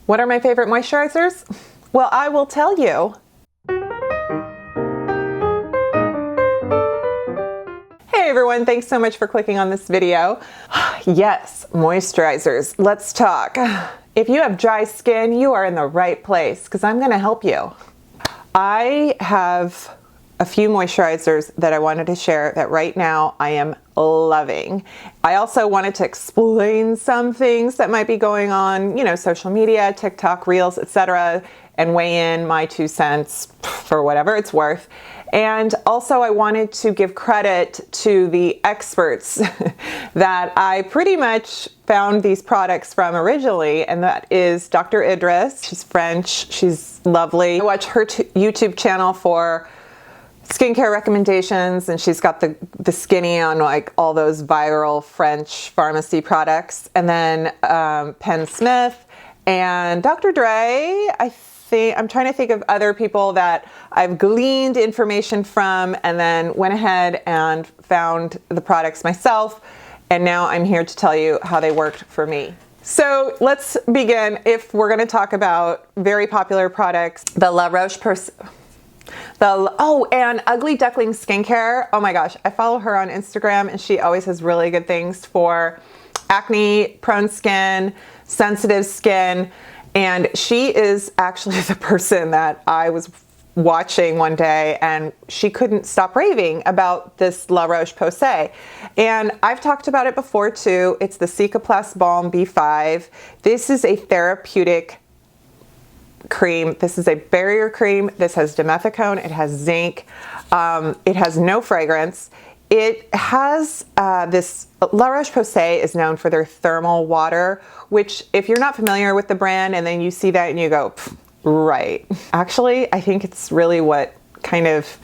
What are my favorite moisturizers? Well, I will tell you. Hey everyone, thanks so much for clicking on this video. Yes, moisturizers, let's talk. If you have dry skin, you are in the right place because I'm gonna help you. I have a few moisturizers that I wanted to share that right now I am loving. I also wanted to explain some things that might be going on, you know, social media, TikTok, Reels, etc., and weigh in my 2 cents for whatever it's worth. And also I wanted to give credit to the experts that I pretty much found these products from originally, and that is Dr. Idris. She's French, she's lovely. I watch her YouTube channel for skincare recommendations, and she's got the skinny on like all those viral French pharmacy products. And then Penn Smith and Dr. Dre. I'm trying to think of other people that I've gleaned information from and then went ahead and found the products myself. And now I'm here to tell you how they worked for me. So let's begin. If we're going to talk about very popular products, the La Roche Posay. And Ugly Duckling Skincare. Oh my gosh, I follow her on Instagram and she always has really good things for acne prone skin, sensitive skin. And she is actually the person that I was watching one day, and she couldn't stop raving about this La Roche Posay. And I've talked about it before too. It's the Cicaplast Balm B5. This is a therapeutic cream. This is a barrier cream. This has dimethicone. It has zinc. It has no fragrance. It has this, La Roche Posay is known for their thermal water, which if you're not familiar with the brand and then you see that and you go, right. Actually, I think it's really what kind of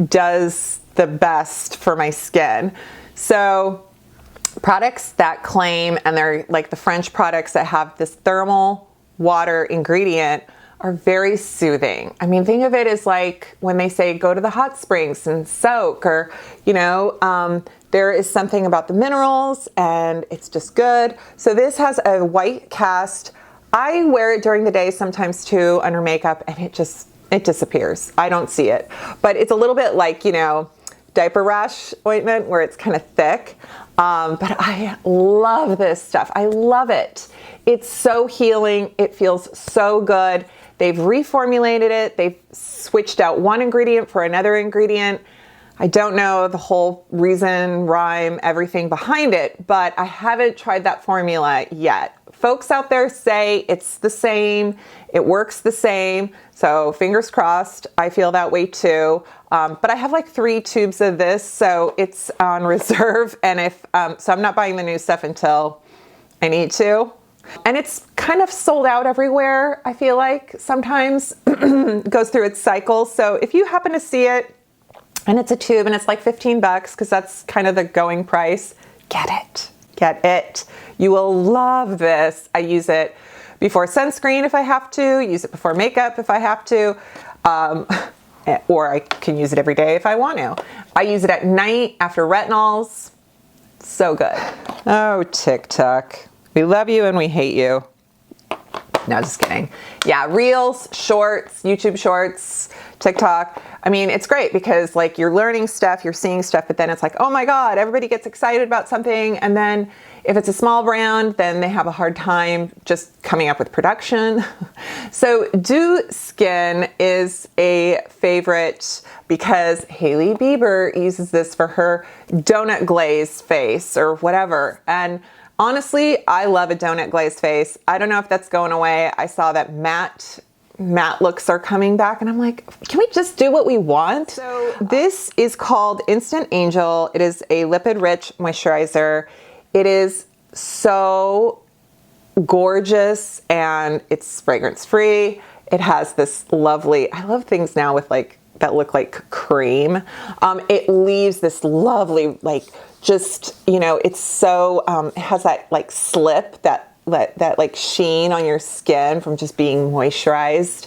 does the best for my skin. So products that claim, and they're like the French products that have this thermal water ingredient, are very soothing. I mean, think of it as like when they say go to the hot springs and soak, or, you know, there is something about the minerals and it's just good. So this has a white cast. I wear it during the day sometimes too under makeup, and it disappears. I don't see it, but it's a little bit like, you know, diaper rash ointment where it's kind of thick. But I love this stuff. I love it. It's so healing. It feels so good. They've reformulated it. They've switched out one ingredient for another ingredient. I don't know the whole reason, rhyme, everything behind it, but I haven't tried that formula yet. Folks out there say it's the same, it works the same, so fingers crossed. I feel that way too. But I have like 3 tubes of this, so it's on reserve, and so I'm not buying the new stuff until I need to. And it's kind of sold out everywhere, I feel like. Sometimes it goes through its cycle. So if you happen to see it and it's a tube and it's like 15 bucks, because that's kind of the going price, get it. Get it. You will love this. I use it before sunscreen if I have to, use it before makeup if I have to, or I can use it every day if I want to. I use it at night after retinols. So good. Oh, TikTok. We love you and we hate you. No, just kidding. Yeah, Reels, Shorts, YouTube Shorts, TikTok. I mean, it's great because like you're learning stuff, you're seeing stuff, but then it's like, oh my God, everybody gets excited about something. And then if it's a small brand, then they have a hard time just coming up with production. So Dew Skin is a favorite because Hailey Bieber uses this for her donut glaze face or whatever. And honestly, I love a donut glazed face. I don't know if that's going away. I saw that matte looks are coming back and I'm like, can we just do what we want? So this is called Instant Angel. It is a lipid rich moisturizer. It is so gorgeous and it's fragrance free. It has this lovely, I love things now with like, that look like cream. It leaves this lovely, like, just, you know, it's so, it has that like slip, that like sheen on your skin from just being moisturized.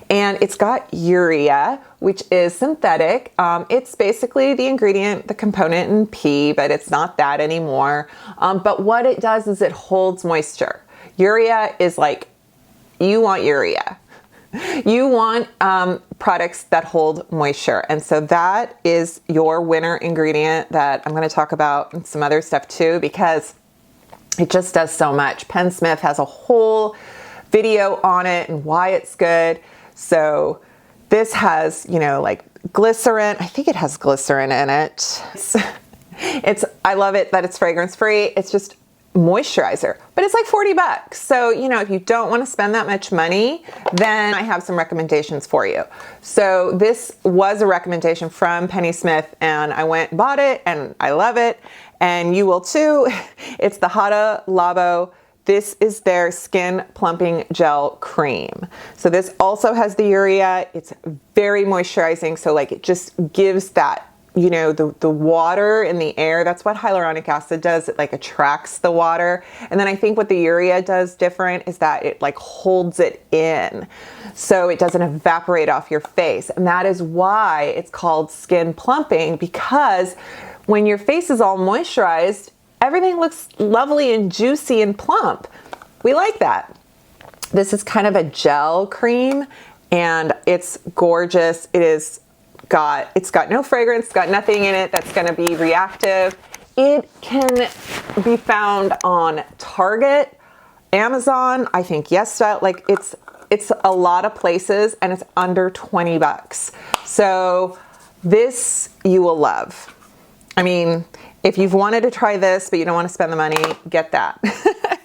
And it's got urea, which is synthetic. It's basically the ingredient, the component in pee, but it's not that anymore. But what it does is it holds moisture. Urea is like you want urea. You want products that hold moisture. And so that is your winner ingredient that I'm going to talk about and some other stuff too, because it just does so much. Penn Smith has a whole video on it and why it's good. So this has, you know, like glycerin. I think it has glycerin in it. I love it that it's fragrance free. It's just moisturizer, but it's like 40 bucks. So, you know, if you don't want to spend that much money, then I have some recommendations for you. So this was a recommendation from Penny Smith and I went and bought it and I love it. And you will too. It's the Hada Labo. This is their skin plumping gel cream. So this also has the urea. It's very moisturizing. So like it just gives that, you know, the water in the air. That's what hyaluronic acid does. It like attracts the water. And then I think what the urea does different is that it like holds it in. So it doesn't evaporate off your face. And that is why it's called skin plumping, because when your face is all moisturized, everything looks lovely and juicy and plump. We like that. This is kind of a gel cream and it's gorgeous. It's got no fragrance, got nothing in it that's going to be reactive. It can be found on Target, Amazon, I think YesStyle, like it's a lot of places and it's under 20 bucks. So this you will love. I mean, if you've wanted to try this, but you don't want to spend the money, get that.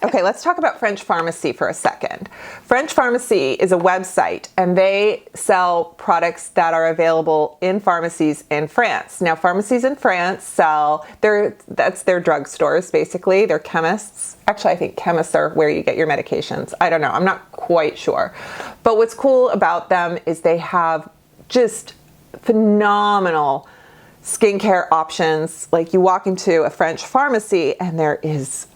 Okay, let's talk about French Pharmacy for a second. French Pharmacy is a website and they sell products that are available in pharmacies in France. Now, pharmacies in France sell, that's their drugstores, basically. They're chemists. Actually, I think chemists are where you get your medications. I don't know. I'm not quite sure. But what's cool about them is they have just phenomenal skincare options. Like you walk into a French pharmacy and there is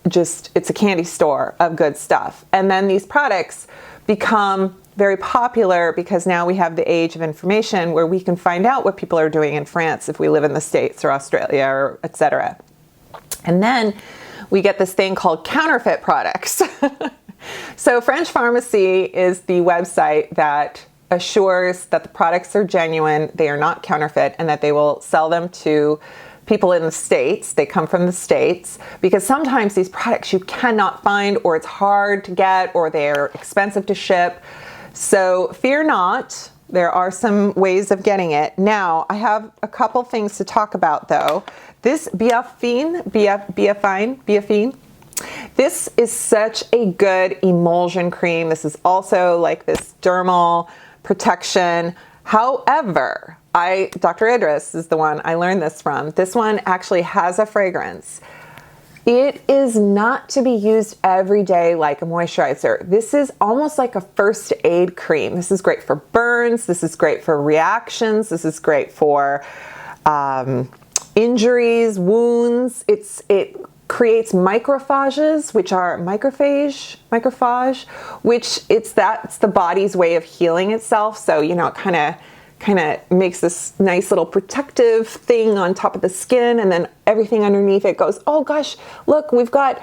just, it's a candy store of good stuff. And then these products become very popular because now we have the age of information where we can find out what people are doing in France if we live in the States or Australia or etc. And then we get this thing called counterfeit products. So French Pharmacy is the website that assures that the products are genuine, they are not counterfeit, and that they will sell them to people in the States. They come from the States because sometimes these products you cannot find, or it's hard to get, or they're expensive to ship. So fear not, there are some ways of getting it. Now, I have a couple things to talk about though. This Biofine, this is such a good emulsion cream. This is also like this dermal protection. However, Dr. Idris is the one I learned this from. This one actually has a fragrance. It is not to be used every day like a moisturizer. This is almost like a first aid cream. This is great for burns. This is great for reactions. This is great for injuries, wounds. It creates microphages, which are microphage, which that's the body's way of healing itself. So, you know, it kind of makes this nice little protective thing on top of the skin, and then everything underneath it goes, oh gosh, look, we've got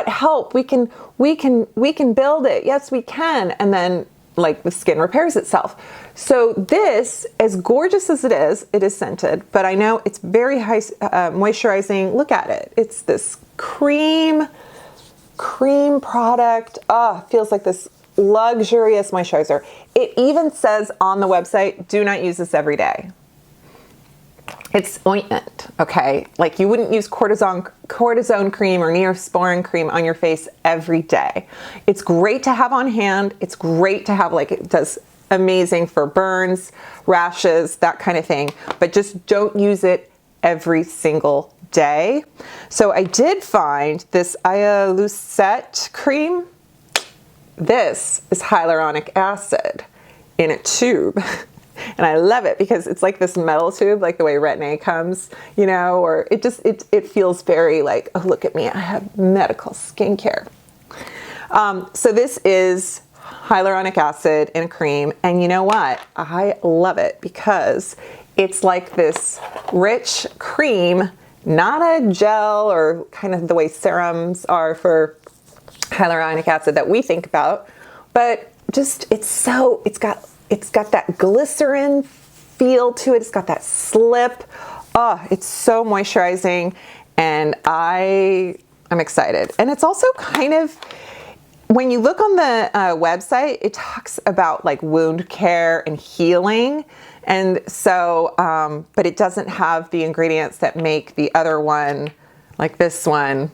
help. We can build it. Yes, we can. And then like the skin repairs itself. So this, as gorgeous as it is scented, but I know it's very high moisturizing. Look at it. It's this cream product. Feels like this luxurious moisturizer. It even says on the website, do not use this every day. It's ointment, okay? Like you wouldn't use cortisone cream or Neosporin cream on your face every day. It's great to have on hand. It's great to have, like, it does amazing for burns, rashes, that kind of thing, but just don't use it every single day. So I did find this Lucette cream. This is hyaluronic acid in a tube. And I love it because it's like this metal tube, like the way Retin-A comes, you know, or it feels very like, oh, look at me, I have medical skincare. So this is hyaluronic acid in a cream. And you know what? I love it because it's like this rich cream, not a gel or kind of the way serums are for hyaluronic acid that we think about, but just, it's got that glycerin feel to it. It's got that slip. Oh, it's so moisturizing, and I'm excited. And it's also kind of, when you look on the website, it talks about like wound care and healing. And so, but it doesn't have the ingredients that make the other one, like this one,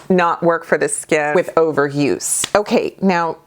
not work for the skin with overuse. Okay, now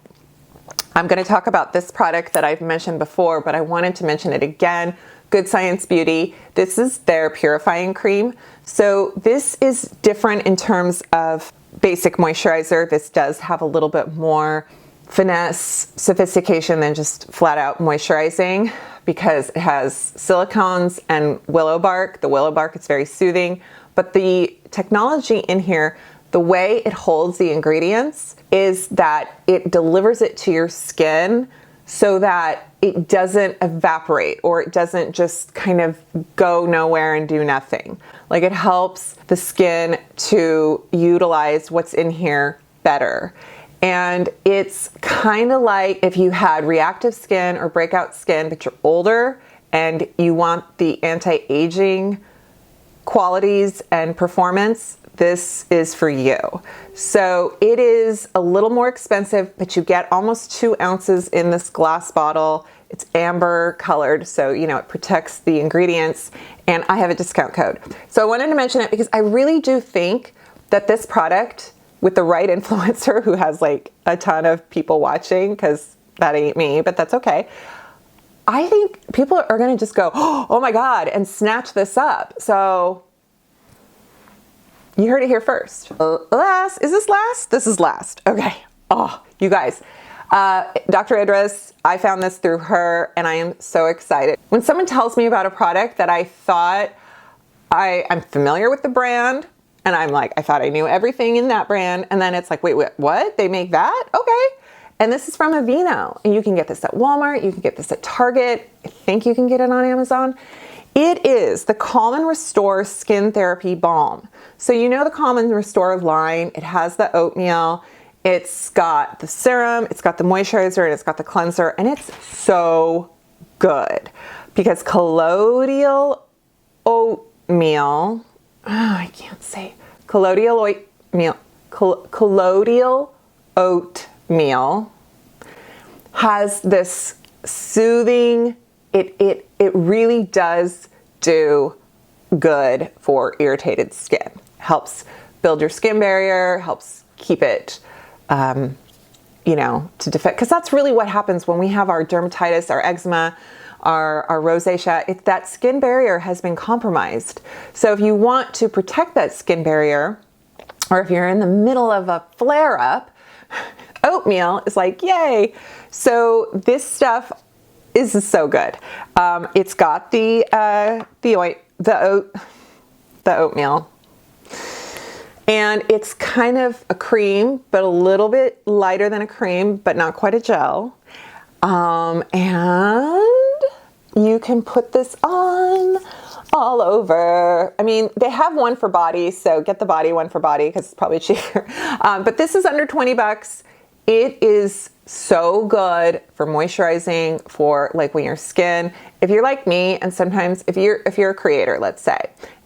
I'm going to talk about this product that I've mentioned before, but I wanted to mention it again. Good Science Beauty. This is their purifying cream. So this is different in terms of basic moisturizer. This does have a little bit more finesse, sophistication than just flat out moisturizing, because it has silicones and willow bark. The willow bark is very soothing, but the technology in here, the way it holds the ingredients is that it delivers it to your skin so that it doesn't evaporate, or it doesn't just kind of go nowhere and do nothing. Like, it helps the skin to utilize what's in here better. And it's kind of like if you had reactive skin or breakout skin, but you're older and you want the anti-aging qualities and performance, this is for you. So it is a little more expensive, but you get almost 2 ounces in this glass bottle. It's amber colored, so you know it protects the ingredients, and I have a discount code. So I wanted to mention it because I really do think that this product, with the right influencer who has like a ton of people watching, because that ain't me, but that's okay, I think people are gonna just go, oh my God, and snatch this up. So you heard it here first. Last, is this last? This is last. Okay. Oh, you guys. Dr. Idris, I found this through her, and I am so excited. When someone tells me about a product that I thought I'm familiar with the brand, and I'm like, I thought I knew everything in that brand, and then it's like, wait, what? They make that? Okay. And this is from Aveeno, and you can get this at Walmart, you can get this at Target, I think you can get it on Amazon. It is the Calm and Restore Skin Therapy Balm. So you know the Calm and Restore line, it has the oatmeal, it's got the serum, it's got the moisturizer, and it's got the cleanser, and it's so good. Because colloidal oatmeal, I can't say, colloidal oatmeal has this soothing, it really does do good for irritated skin. Helps build your skin barrier, helps keep it, you know, to defend, because that's really what happens when we have our dermatitis, our eczema, our rosacea. That skin barrier has been compromised. So if you want to protect that skin barrier, or if you're in the middle of a flare-up, oatmeal is like, yay. So this stuff is so good. It's got the oatmeal, and it's kind of a cream, but a little bit lighter than a cream, but not quite a gel. And you can put this on all over. I mean, they have one for body, so get the body one for body because it's probably cheaper. But this is under 20 bucks. It is so good for moisturizing, for like when your skin, if you're like me, and sometimes if you're a creator, let's say,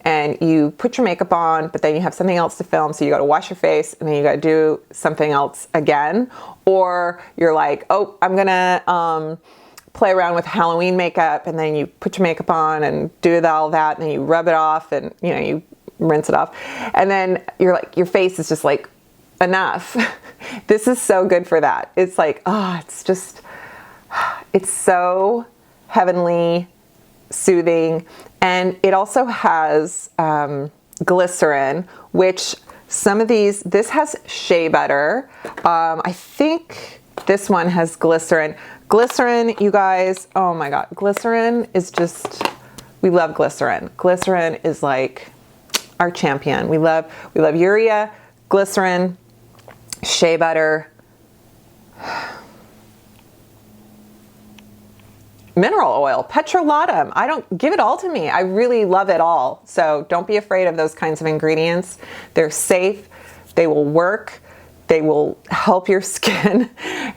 and you put your makeup on, but then you have something else to film, so you got to wash your face and then you got to do something else again, or you're like, oh, I'm gonna play around with Halloween makeup, and then you put your makeup on and do all that, and then you rub it off, and you know, you rinse it off, and then you're like, your face is just like, enough. This is so good for that. It's like, oh, it's so heavenly, soothing. And it also has glycerin, which some of these, this has shea butter. I think this one has glycerin. Glycerin, you guys, oh my God, glycerin is just, we love glycerin. Glycerin is like our champion. We love urea, glycerin, shea butter, mineral oil, petrolatum. I don't, give it all to me. I really love it all. So don't be afraid of those kinds of ingredients. They're safe. They will work. They will help your skin.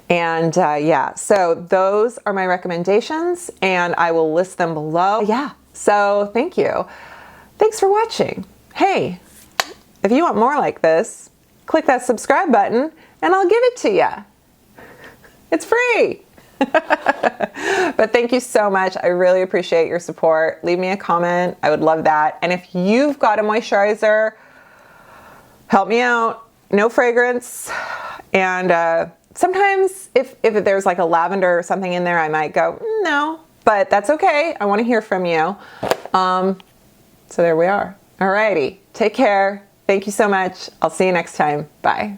And yeah, so those are my recommendations and I will list them below. Yeah, so thank you. Thanks for watching. Hey, if you want more like this, click that subscribe button and I'll give it to you. It's free. But thank you so much. I really appreciate your support. Leave me a comment. I would love that. And if you've got a moisturizer, help me out. No fragrance. And sometimes if there's like a lavender or something in there, I might go, no, but that's okay. I want to hear from you. So there we are. Alrighty. Take care. Thank you so much. I'll see you next time. Bye.